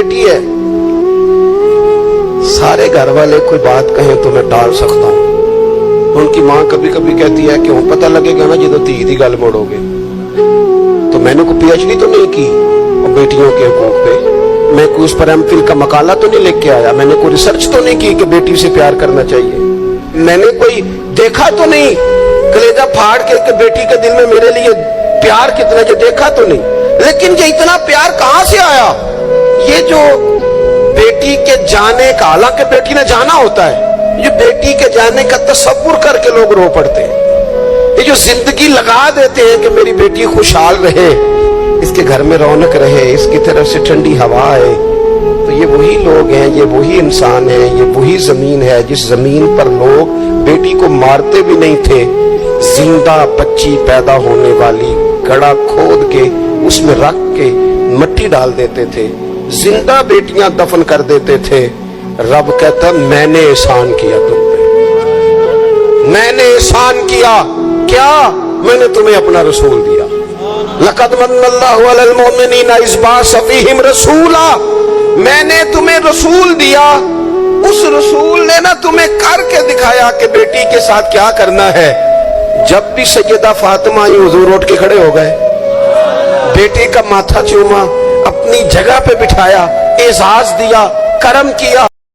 बेटी है। सारे घर वाले कोई बात कहें तो मैं टाल सकता हूं। उनकी मां कभी कभी कहती है कि हूं पता लगेगा ना जो धी दी गल मोड़ोगे। तो मैंने कोई पीएचडी तो नहीं की और बेटियों के हकूक पे, मैं कोई उस पर एमफिल का मकाला तो नहीं लेके आया, मैंने कोई रिसर्च तो नहीं की कि बेटी से प्यार करना चाहिए, मैंने कोई देखा तो नहीं कलेजा फाड़ के बेटी के दिल में मेरे लिए प्यार कितना, जो देखा तो नहीं। लेकिन ये इतना प्यार कहां से आया? ये जो बेटी के जाने का, हालांकि बेटी ने जाना होता है, ये बेटी के जाने का तसव्वुर करके लोग रो पड़ते हैं। ये जो जिंदगी लगा देते हैं कि मेरी बेटी खुशहाल रहे, इसके घर में रौनक रहे, इसकी तरफ से ठंडी हवा आए, तो ये वही लोग हैं, ये वही इंसान है, ये वही जमीन है जिस जमीन पर लोग बेटी को मारते भी नहीं थे, जिंदा बच्ची पैदा होने वाली गड़ा खोद के उसमें रख के मिट्टी डाल देते थे, जिंदा बेटियां दफन कर देते थे। रब कहता मैंने एहसान किया तुम पे, मैंने एहसान किया। क्या? मैंने तुम्हें अपना रसूल दिया। लक़द मन्नल्लाहु अलल मुमिनीना इज़ बअसा फ़ीहिम रसूला, मैंने तुम्हें रसूल दिया। उस रसूल ने ना तुम्हें करके दिखाया कि बेटी के साथ क्या करना है। जब भी सैयदा फातिमा आई, हुजूर उठ के खड़े हो गए, बेटे का माथा चूमा, अपनी जगह पे बिठाया, एजाज दिया, करम किया,